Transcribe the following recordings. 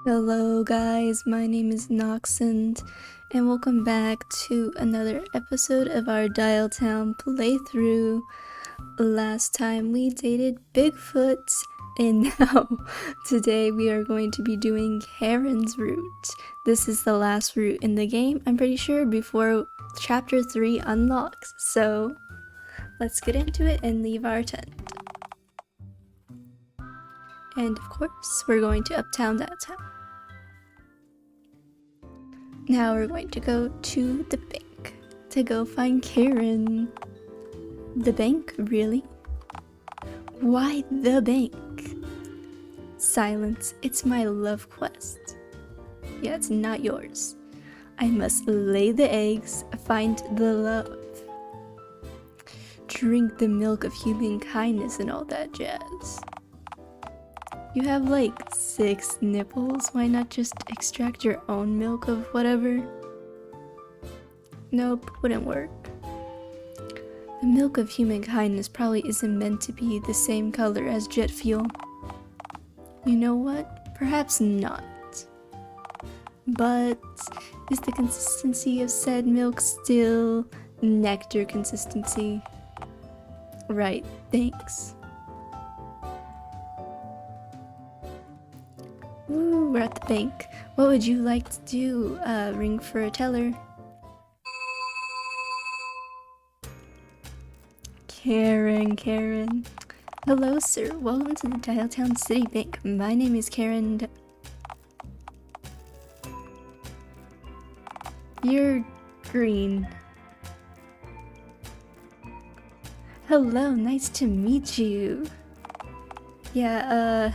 Hello guys, my name is Noxant, and welcome back to another episode of our Dialtown playthrough. Last time we dated Bigfoot, and now today we are going to be doing Karen's route. This is the last route in the game, I'm pretty sure, before chapter 3 unlocks, so let's get into it and leave our tent. And of course, we're going to Uptown, Downtown. Now we're going to go to the bank to go find Karen. The bank, really? Why the bank? Silence, it's my love quest. Yeah, it's not yours. I must lay the eggs, find the love. Drink the milk of human kindness and all that jazz. You have like 6 nipples, why not just extract your own milk of whatever? Nope, wouldn't work. The milk of human kindness probably isn't meant to be the same color as jet fuel. You know what? Perhaps not. But is the consistency of said milk still nectar consistency? Right, thanks. Ooh, we're at the bank. What would you like to do? Ring for a teller. Karen. Hello, sir. Welcome to the Dialtown City Bank. My name is Karen. You're green. Hello, nice to meet you. Yeah,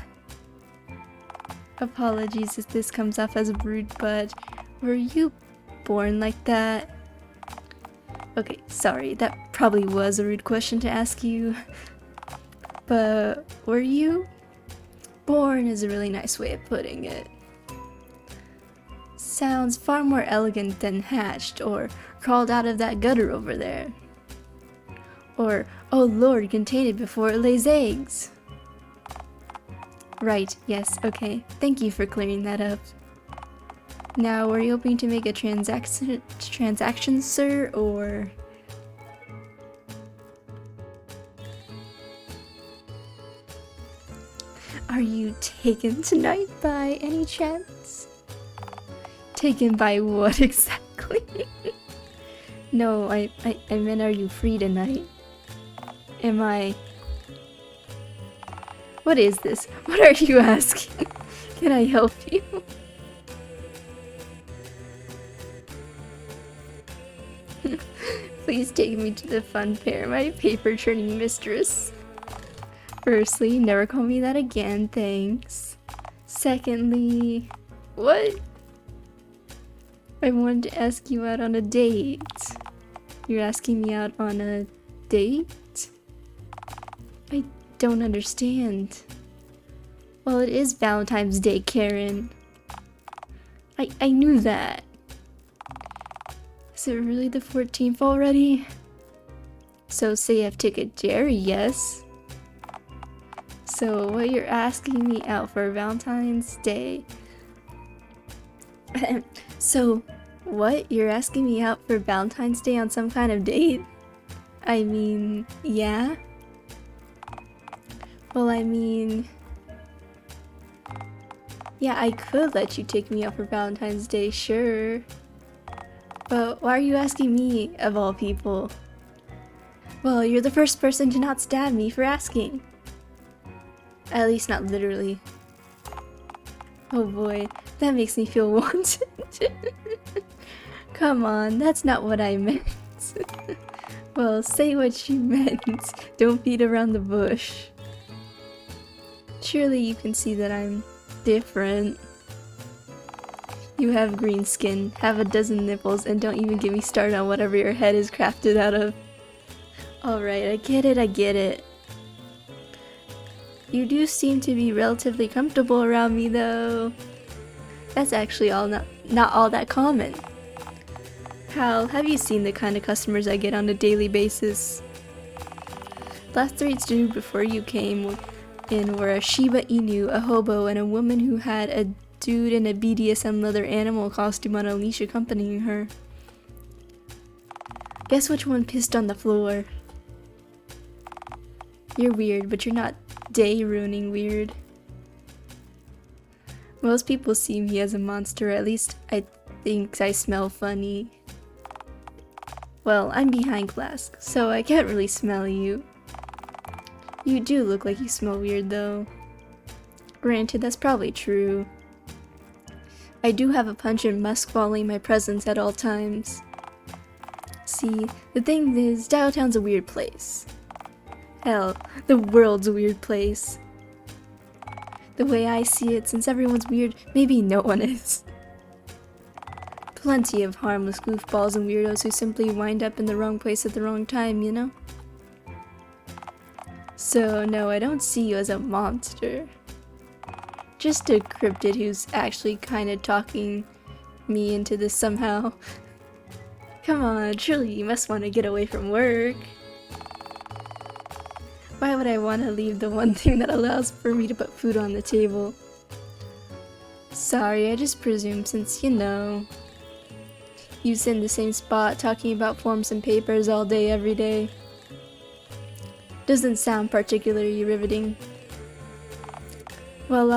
apologies if this comes off as rude, but were you born like that? Okay, sorry, that probably was a rude question to ask you. But were you? Born is a really nice way of putting it. Sounds far more elegant than hatched or crawled out of that gutter over there. Or, oh lord, contain it before it lays eggs. Right, yes, okay. Thank you for clearing that up. Now, were you hoping to make a transaction, sir, or... Are you taken tonight by any chance? Taken by what exactly? No, I meant, are you free tonight? Am I... What is this? What are you asking? Can I help you? Please take me to the fun fair, my paper-churning mistress. Firstly, never call me that again, thanks. Secondly, what? I wanted to ask you out on a date. You're asking me out on a date? I don't understand. Well, it is Valentine's Day, Karen. I knew that. Is it really the 14th already? So say I've taken Jerry, yes? So what you're asking me out for Valentine's Day? So what? You're asking me out for Valentine's Day on some kind of date? I mean, yeah? Well, I mean... Yeah, I could let you take me out for Valentine's Day, sure. But why are you asking me, of all people? Well, you're the first person to not stab me for asking. At least not literally. Oh boy, that makes me feel wanted. Come on, that's not what I meant. Well, say what you meant. Don't beat around the bush. Surely you can see that I'm different. You have green skin, have a dozen nipples, and don't even get me started on whatever your head is crafted out of. Alright, I get it. You do seem to be relatively comfortable around me, though. That's actually not all that common. Pal, have you seen the kind of customers I get on a daily basis? Last 3 before you came in were a Shiba Inu, a hobo, and a woman who had a dude in a BDSM leather animal costume on a leash accompanying her. Guess which one pissed on the floor? You're weird, but you're not day-ruining weird. Most people see me as a monster, at least I think I smell funny. Well, I'm behind glass, so I can't really smell you. You do look like you smell weird, though. Granted, that's probably true. I do have a pungent musk following my presence at all times. See, the thing is, Dialtown's a weird place. Hell, the world's a weird place. The way I see it, since everyone's weird, maybe no one is. Plenty of harmless goofballs and weirdos who simply wind up in the wrong place at the wrong time, you know? So no, I don't see you as a monster. Just a cryptid who's actually kinda talking me into this somehow. Come on, truly you must want to get away from work. Why would I want to leave the one thing that allows for me to put food on the table? Sorry, I just presumed since, you know, you sit in the same spot talking about forms and papers all day every day. Doesn't sound particularly riveting. Well,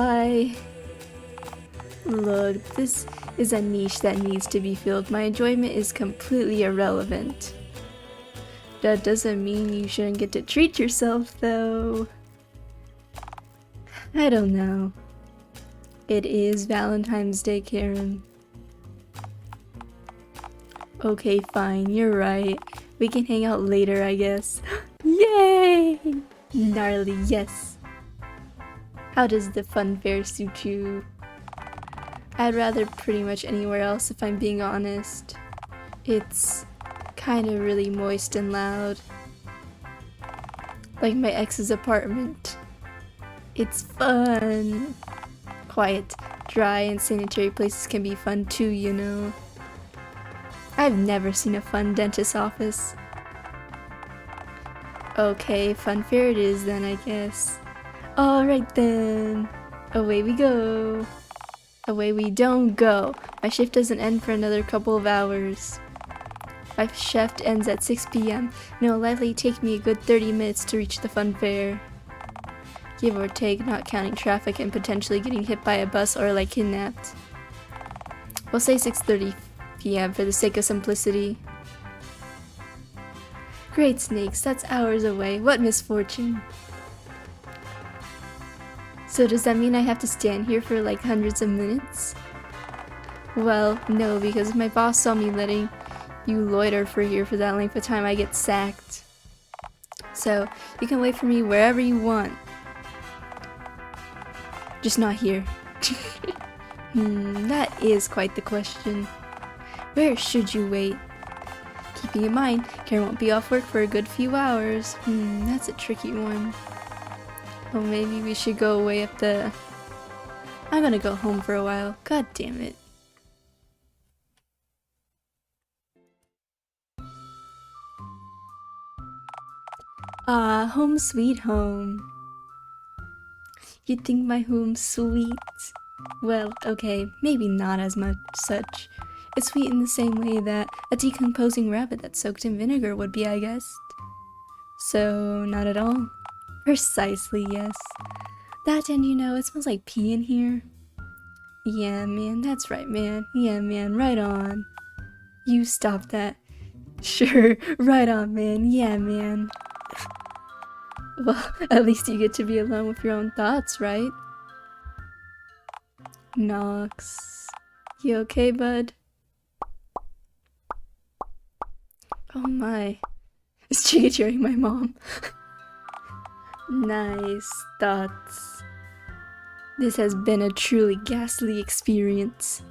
look, this is a niche that needs to be filled. My enjoyment is completely irrelevant. That doesn't mean you shouldn't get to treat yourself, though. I don't know. It is Valentine's Day, Karen. Okay, fine, you're right. We can hang out later, I guess. Yay! Gnarly, yes. How does the fun fair suit you? I'd rather pretty much anywhere else if I'm being honest. It's kinda really moist and loud. Like my ex's apartment. It's fun. Quiet, dry, and sanitary places can be fun too, you know. I've never seen a fun dentist's office. Okay, fun fair it is then, I guess. Alright then. Away we go. Away we don't go. My shift doesn't end for another couple of hours. My shift ends at 6 p.m. and it'll likely take me a good 30 minutes to reach the fun fair. Give or take, not counting traffic and potentially getting hit by a bus or like kidnapped. We'll say 6:30 p.m. for the sake of simplicity. Great snakes, that's hours away. What misfortune. So does that mean I have to stand here for like hundreds of minutes? Well, no, because if my boss saw me letting you loiter for here for that length of time, I get sacked. So, you can wait for me wherever you want. Just not here. That is quite the question. Where should you wait? Keeping in mind, Karen won't be off work for a good few hours. That's a tricky one. Well, maybe we should go away up the... I'm gonna go home for a while. God damn it. Ah, home sweet home. You think my home's sweet? Well, okay, maybe not as much such. It's sweet in the same way that a decomposing rabbit that's soaked in vinegar would be, I guess. So, not at all? Precisely, yes. That and you know, it smells like pee in here. Yeah, man, that's right, man. Yeah, man, right on. You stop that. Sure, right on, man. Yeah, man. Well, at least you get to be alone with your own thoughts, right? Nox. You okay, bud? Oh my. Is Chica cheering my mom? Nice thoughts. This has been a truly ghastly experience.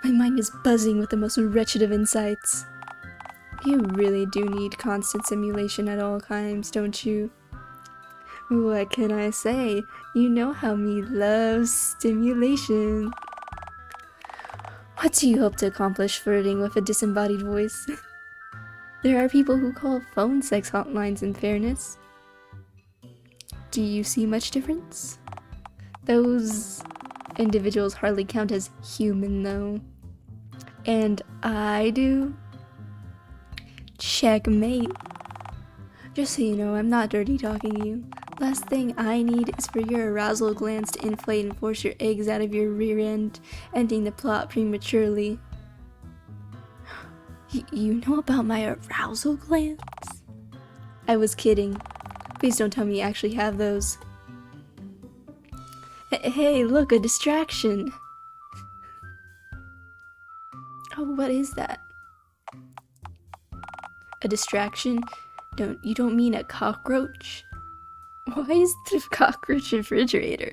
My mind is buzzing with the most wretched of insights. You really do need constant simulation at all times, don't you? What can I say? You know how me loves stimulation. What do you hope to accomplish flirting with a disembodied voice? There are people who call phone sex hotlines, in fairness. Do you see much difference? Those Individuals hardly count as human, though. And I do? Checkmate. Just so you know, I'm not dirty talking you. Last thing I need is for your arousal glands to inflate and force your eggs out of your rear end, ending the plot prematurely. You know about my arousal glands? I was kidding. Please don't tell me you actually have those. Hey, look, a distraction. Oh, what is that? A distraction? You don't mean a cockroach? Why is the cockroach refrigerator?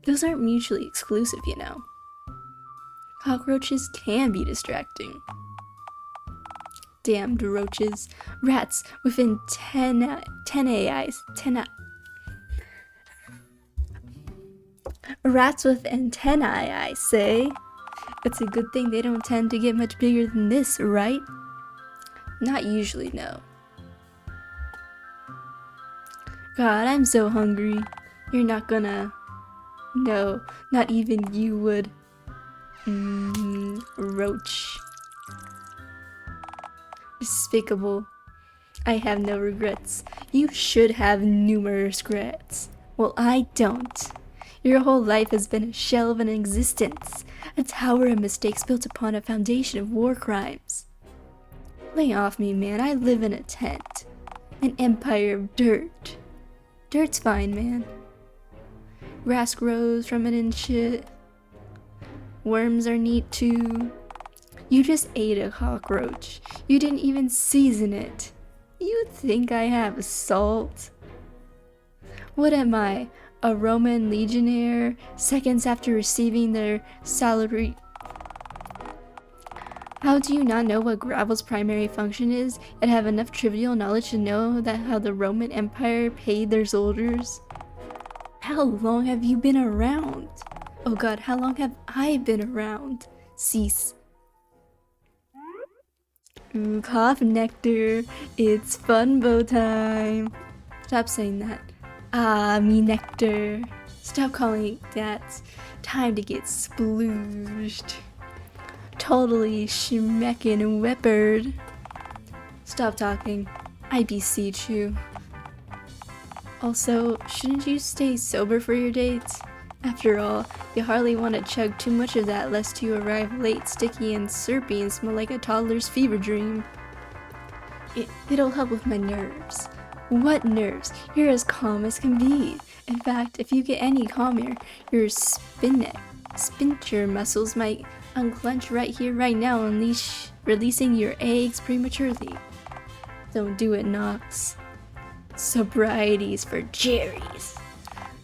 Those aren't mutually exclusive, you know. Cockroaches can be distracting. Damned roaches. Rats within 10 AIs. Rats with antennae, I say. It's a good thing they don't tend to get much bigger than this, right? Not usually, no. God, I'm so hungry. You're not gonna... No, not even you would. Roach. Despicable. I have no regrets. You should have numerous regrets. Well, I don't. Your whole life has been a shell of an existence. A tower of mistakes built upon a foundation of war crimes. Lay off me, man. I live in a tent. An empire of dirt. Dirt's fine, man. Grass grows from it and shit. Worms are neat too. You just ate a cockroach. You didn't even season it. You think I have salt? What am I? A Roman legionnaire, seconds after receiving their salary? How do you not know what gravel's primary function is and have enough trivial knowledge to know that how the Roman Empire paid their soldiers? How long have you been around? Oh god, how long have I been around? Cease. Ooh, cough nectar. It's funbo time. Stop saying that. Ah, me nectar. Stop calling it that. Time to get splooged. Totally schmeckin' and whippered. Stop talking. I beseech you. Also, shouldn't you stay sober for your dates? After all, you hardly want to chug too much of that lest you arrive late, sticky and syrupy and smell like a toddler's fever dream. It'll help with my nerves. What nerves? You're as calm as can be. In fact, if you get any calmer, your sphincter muscles might unclench right here, right now, releasing your eggs prematurely. Don't do it, Knox. Sobriety's for Jerry's.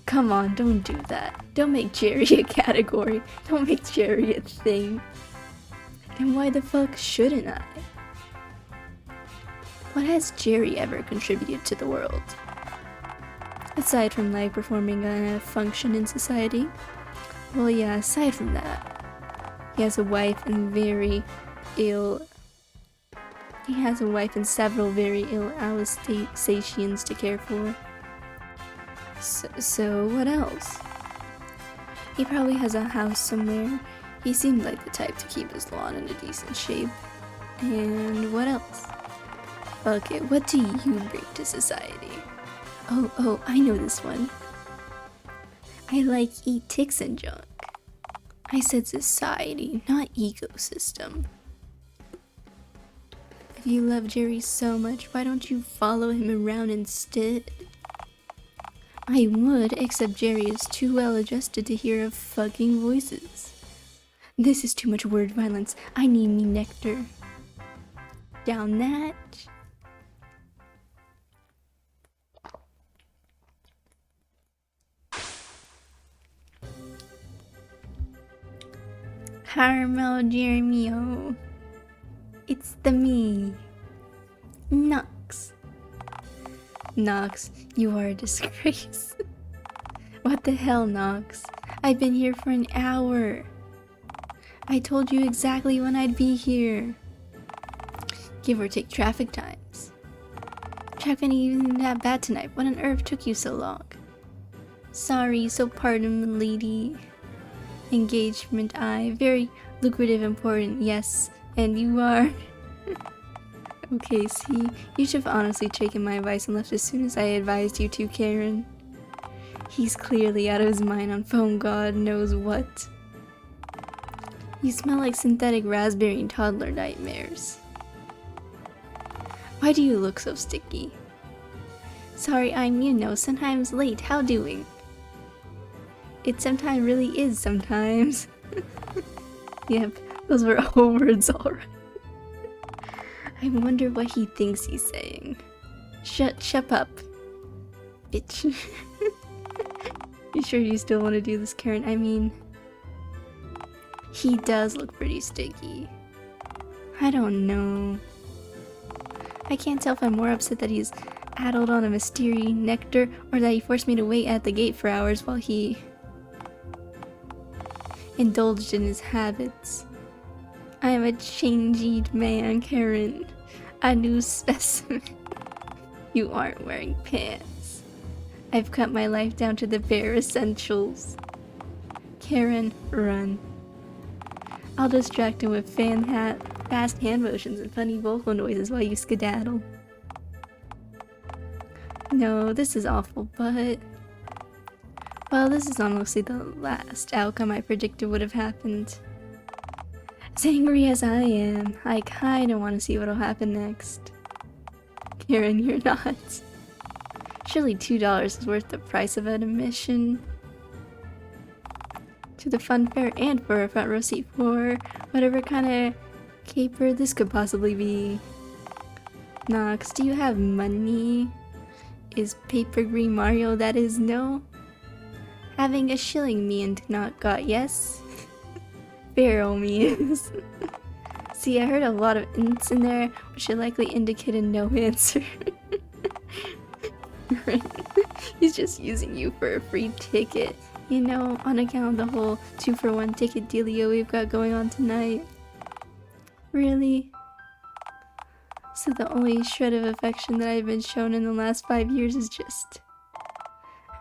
Come on, don't do that. Don't make Jerry a category. Don't make Jerry a thing. Then why the fuck shouldn't I? What has Jerry ever contributed to the world? Aside from like performing a function in society? Well, yeah, aside from that. He has a wife and several very ill Alsatians to care for. So what else? He probably has a house somewhere. He seemed like the type to keep his lawn in a decent shape. And what else? Okay, what do you bring to society? Oh, I know this one. I like eat ticks and junk. I said society, not ecosystem. If you love Jerry so much, why don't you follow him around instead? I would, except Jerry is too well adjusted to hear fucking voices. This is too much word violence. I need me nectar. Down that. Caramel Jeremio. It's the me. Knox. Knox, you are a disgrace. What the hell, Knox? I've been here for an hour. I told you exactly when I'd be here. Give or take traffic times. Traffic ain't even that bad tonight. What on earth took you so long? Sorry, so pardon, lady. engagement, very lucrative, important, yes, and you are. Okay, see, you should have honestly taken my advice and left as soon as I advised you to, Karen. He's clearly out of his mind on phone god knows what. You smell like synthetic raspberry and toddler nightmares. Why do you look so sticky? Sorry, I'm sometimes late, how doing? It sometimes really is sometimes. Yep, those were all words alright. I wonder what he thinks he's saying. Shut up, bitch. You sure you still want to do this, Karen? I mean, he does look pretty sticky. I don't know. I can't tell if I'm more upset that he's addled on a mystery nectar or that he forced me to wait at the gate for hours while he indulged in his habits. I am a changed man, Karen. A new specimen. You aren't wearing pants. I've cut my life down to the bare essentials. Karen, run. I'll distract him with fast hand motions and funny vocal noises while you skedaddle. No, this is awful, but... well, this is honestly the last outcome I predicted would have happened. As angry as I am, I kinda want to see what'll happen next. Karen, you're not. Surely $2 is worth the price of an admission to the fun fair and for a front row seat for whatever kind of caper this could possibly be. Nox, do you have money? Is paper green Mario that is no? Having a shilling me and not got yes? Pharaoh me is. See, I heard a lot of ints in there, which should likely indicate a no answer. Right? He's just using you for a free ticket. You know, on account of the whole 2-for-1 ticket dealio we've got going on tonight. Really? So the only shred of affection that I've been shown in the last 5 years is just...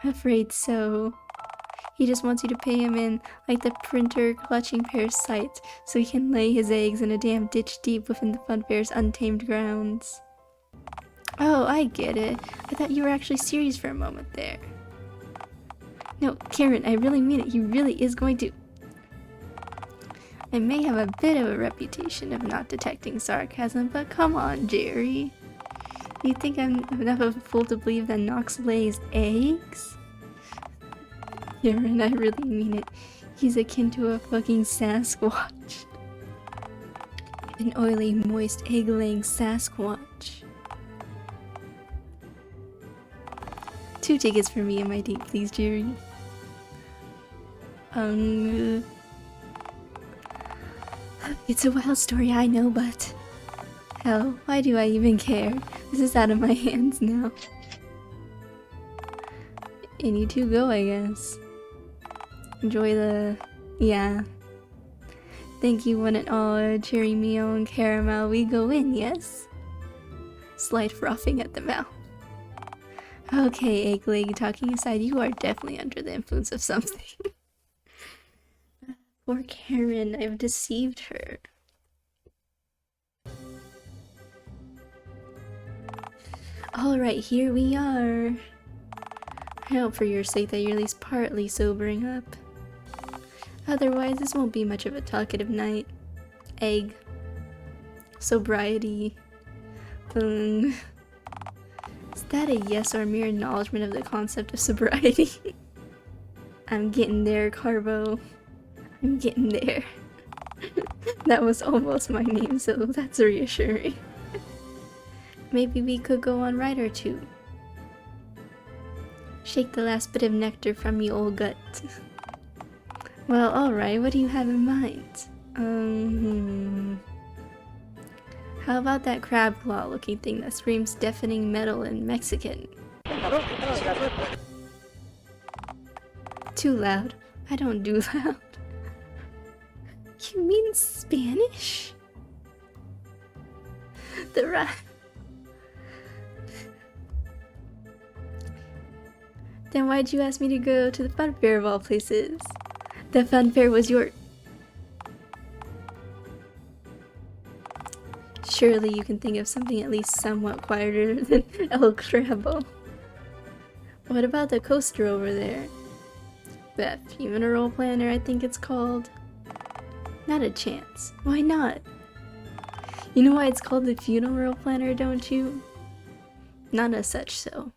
I'm afraid so. He just wants you to pay him in like the printer clutching parasite so he can lay his eggs in a damn ditch deep within the fun fair's untamed grounds. Oh, I get it. I thought you were actually serious for a moment there. No, Karen, I really mean it. He really is going to... I may have a bit of a reputation of not detecting sarcasm, but come on, Jerry. You think I'm enough of a fool to believe that Nox lays eggs? Karen, I really mean it. He's akin to a fucking Sasquatch. An oily, moist, egg-laying Sasquatch. 2 tickets for me and my date, please, Jerry. It's a wild story, I know, but... hell, why do I even care? This is out of my hands now. And you two go, I guess. Enjoy the... yeah. Thank you one and all, cherry meal and caramel. We go in, yes? Slight frothing at the mouth. Okay, egg leg, talking aside, you are definitely under the influence of something. Poor Karen, I've deceived her. Alright, here we are. I hope for your sake that you're at least partly sobering up. Otherwise, this won't be much of a talkative night. Egg. Sobriety. Is that a yes or mere acknowledgement of the concept of sobriety? I'm getting there, Carbo. I'm getting there. That was almost my name, so that's reassuring. Maybe we could go on ride or two. Shake the last bit of nectar from you, old gut. Well, alright, what do you have in mind? How about that crab claw looking thing that screams deafening metal in Mexican? Too loud. I don't do loud. You mean Spanish? The rat. Then why'd you ask me to go to the fun fair of all places? The fun fair was your... Surely you can think of something at least somewhat quieter than El Crabbo. What about the coaster over there? That funeral planner, I think it's called. Not a chance. Why not? You know why it's called the funeral planner, don't you? Not as such, so.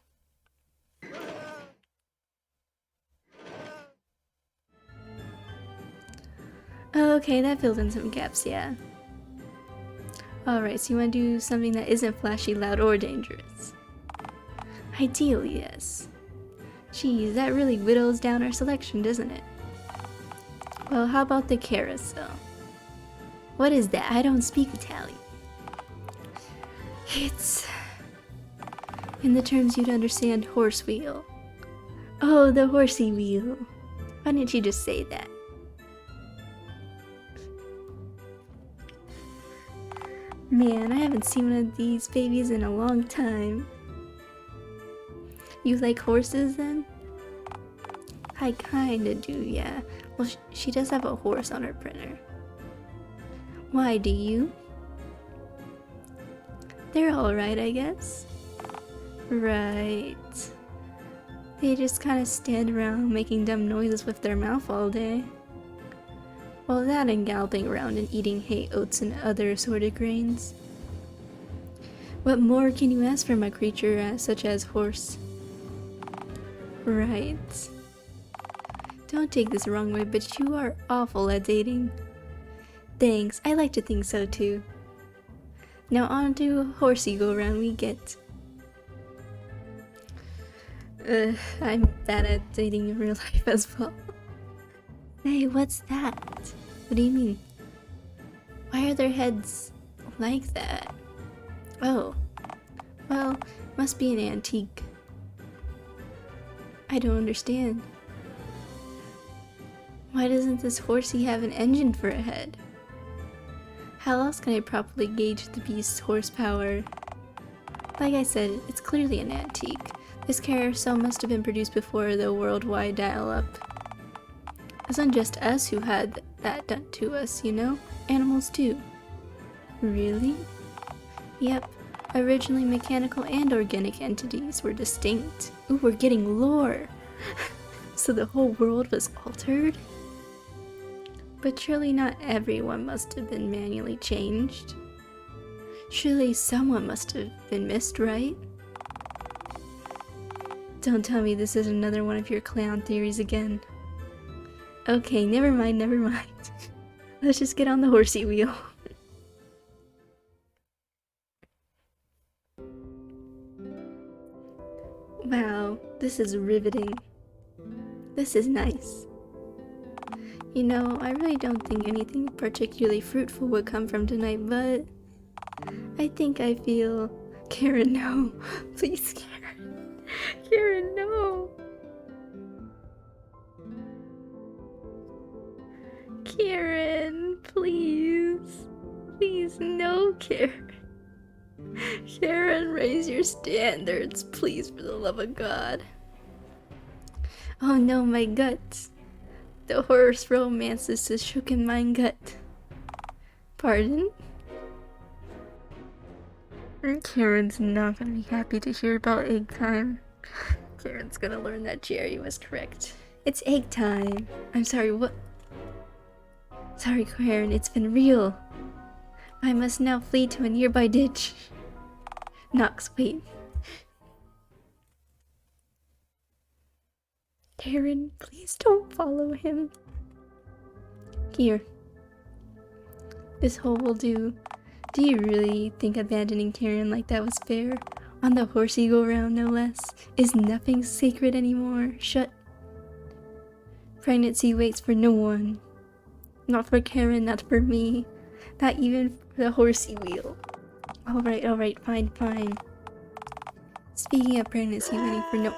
Okay, that filled in some gaps, yeah. Alright, so you want to do something that isn't flashy, loud, or dangerous. Ideally, yes. Geez, that really whittles down our selection, doesn't it? Well, how about the carousel? What is that? I don't speak Italian. It's... in the terms you'd understand, horse wheel. Oh, the horsey wheel. Why didn't you just say that? Man, I haven't seen one of these babies in a long time. You like horses then? I kinda do, yeah. Well, she does have a horse on her printer. Why, do you? They're alright, I guess. Right. They just kinda stand around making dumb noises with their mouth all day. Well, that and galloping around and eating hay, oats, and other assorted grains. What more can you ask from a creature such as horse? Right. Don't take this the wrong way, but you are awful at dating. Thanks, I like to think so too. Now on to horsey go round we get. I'm bad at dating in real life as well. Hey, what's that? What do you mean? Why are their heads like that? Oh, well, must be an antique. I don't understand. Why doesn't this horsey have an engine for a head? How else can I properly gauge the beast's horsepower? Like I said, it's clearly an antique. This carousel must have been produced before the worldwide dial-up. It wasn't just us who had that done to us, you know? Animals too. Really? Yep. Originally mechanical and organic entities were distinct. Ooh, we're getting lore! So the whole world was altered? But surely not everyone must have been manually changed. Surely someone must have been missed, right? Don't tell me this is another one of your clown theories again. Okay, never mind, never mind. Let's just get on the horsey wheel. Wow, this is riveting. This is nice. You know, I really don't think anything particularly fruitful would come from tonight, but I think I feel... Karen, no. Please, Karen. Karen, no. Karen, please. Please, no, Karen. Karen, raise your standards, please, for the love of God. Oh no, my gut. The horse romances has shook in my gut. Pardon? Karen's not gonna be happy to hear about egg time. Karen's gonna learn that Jerry was correct. It's egg time. I'm sorry, what? Sorry, Karen, it's been real. I must now flee to a nearby ditch. Knox, wait. Karen, please don't follow him. Here. This hole will do. Do you really think abandoning Karen like that was fair? On the horsey go-round, no less. Is nothing sacred anymore? Shut. Pregnancy waits for no one. Not for Karen, not for me. Not even for the horsey wheel. Alright, fine, fine. Speaking of pregnancy waiting for no...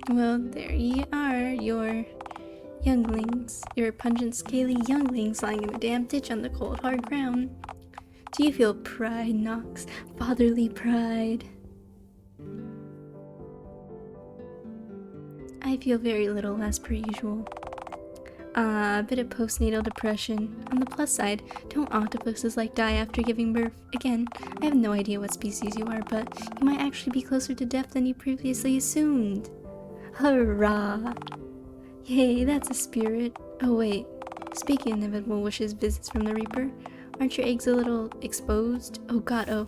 Well, there ye are, your younglings. Your pungent, scaly younglings lying in the damp ditch on the cold, hard ground. Do you feel pride, Knox? Fatherly pride? I feel very little as per usual. A bit of postnatal depression. On the plus side, don't octopuses like die after giving birth? Again, I have no idea what species you are, but you might actually be closer to death than you previously assumed. Hurrah! Yay, that's a spirit. Oh wait, speaking of inevitable wishes visits from the Reaper, aren't your eggs a little exposed? Oh god, oh.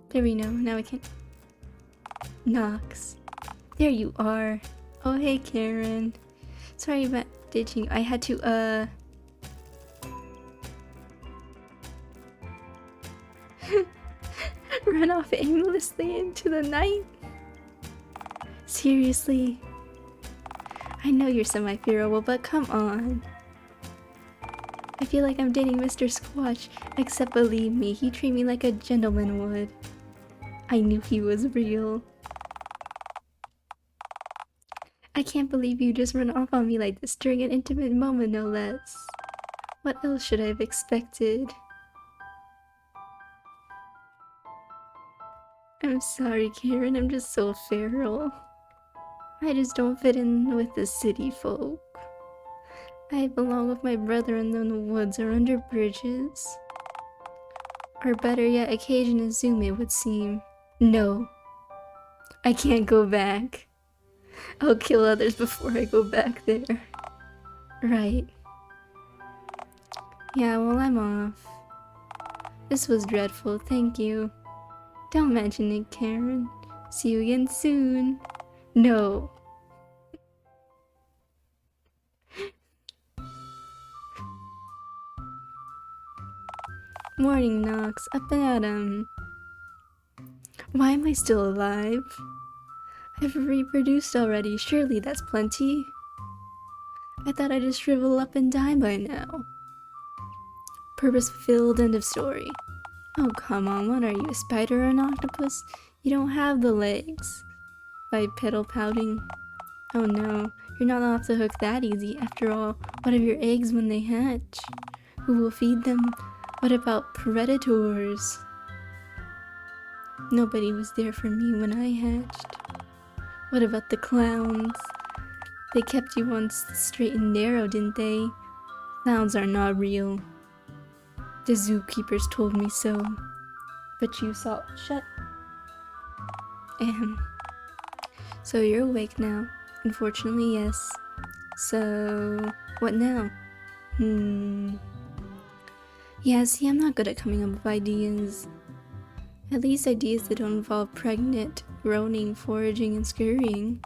There we know, now we can... Nox. There you are. Oh hey Karen. Sorry about ditching. I had to run off aimlessly into the night. Seriously. I know you're semi-fearable, but come on. I feel like I'm dating Mr. Squatch, except believe me, he treated me like a gentleman would. I knew he was real. I can't believe you just run off on me like this during an intimate moment, no less. What else should I have expected? I'm sorry, Karen, I'm just so feral. I just don't fit in with the city folk. I belong with my brother in the woods or under bridges. Or better yet, occasion a Zoom, it would seem. No. I can't go back. I'll kill others before I go back there. Right. Yeah, well, I'm off. This was dreadful, thank you. Don't mention it, Karen. See you again soon. No. Morning, Nox. Up and at 'em. Why am I still alive? I've reproduced already, surely that's plenty. I thought I'd just shrivel up and die by now. Purpose fulfilled, end of story. Oh come on, what are you, a spider or an octopus? You don't have the legs. Bipedal pouting. Oh no, you're not off the hook that easy. After all, what of your eggs when they hatch? Who will feed them? What about predators? Nobody was there for me when I hatched. What about the clowns? They kept you on straight and narrow, didn't they? Clowns are not real. The zookeepers told me so. But you saw— shut. So you're awake now. Unfortunately, yes. So, what now? Yeah, see, I'm not good at coming up with ideas. At least ideas that don't involve pregnant, groaning, foraging, and scurrying.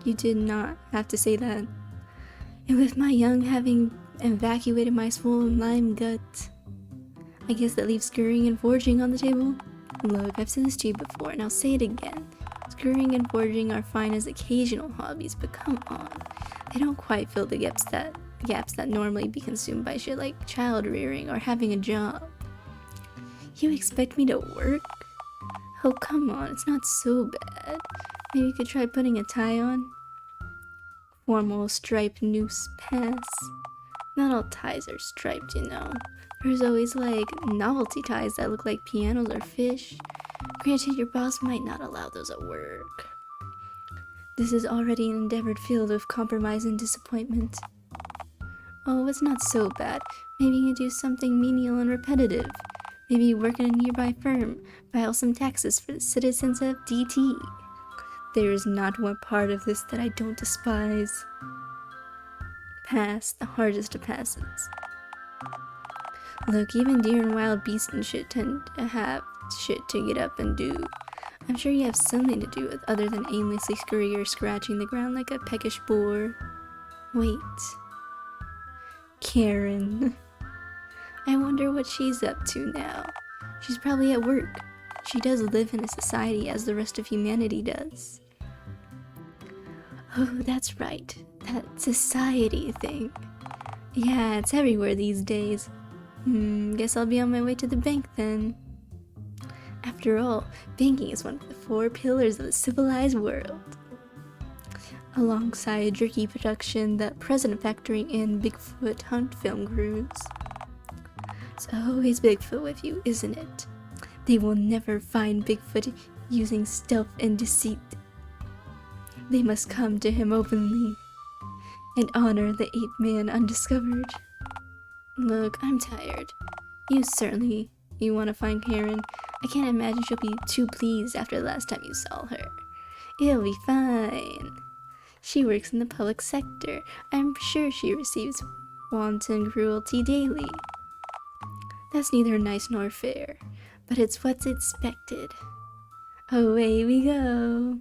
You did not have to say that. And with my young having evacuated my swollen lime gut, I guess that leaves scurrying and foraging on the table? Look, I've said this to you before, and I'll say it again. Scurrying and foraging are fine as occasional hobbies, but come on. They don't quite fill the gaps that normally be consumed by shit like child rearing or having a job. You expect me to work? Oh, come on, it's not so bad. Maybe you could try putting a tie on? Formal striped noose pass. Not all ties are striped, you know. There's always like novelty ties that look like pianos or fish. Granted, your boss might not allow those at work. This is already an endeavored field of compromise and disappointment. Oh, it's not so bad. Maybe you do something menial and repetitive. Maybe you work in a nearby firm, file some taxes for the citizens of DT. There is not one part of this that I don't despise. Pass, the hardest of passes. Look, even deer and wild beasts and shit tend to have shit to get up and do. I'm sure you have something to do with other than aimlessly scurry or scratching the ground like a peckish boar. Wait. Karen. I wonder what she's up to now. She's probably at work. She does live in a society as the rest of humanity does. Oh, that's right. That society thing. Yeah, it's everywhere these days. Guess I'll be on my way to the bank then. After all, banking is one of the 4 pillars of the civilized world. Alongside jerky production, the present factoring in Bigfoot hunt film crews. It's always Bigfoot with you, isn't it? They will never find Bigfoot using stealth and deceit. They must come to him openly and honor the ape man undiscovered. Look, I'm tired. You want to find Karen. I can't imagine she'll be too pleased after the last time you saw her. It'll be fine. She works in the public sector. I'm sure she receives wanton cruelty daily. That's neither nice nor fair, but it's what's expected. Away we go.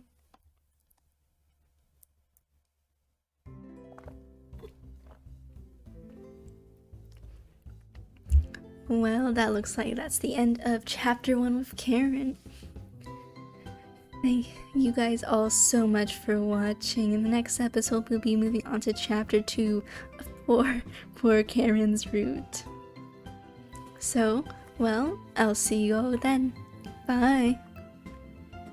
Well, that looks like that's the end of chapter 1 with Karen. Thank you guys all so much for watching. In the next episode, we'll be moving on to chapter 2 for Karen's route. So, well, I'll see you all then. Bye!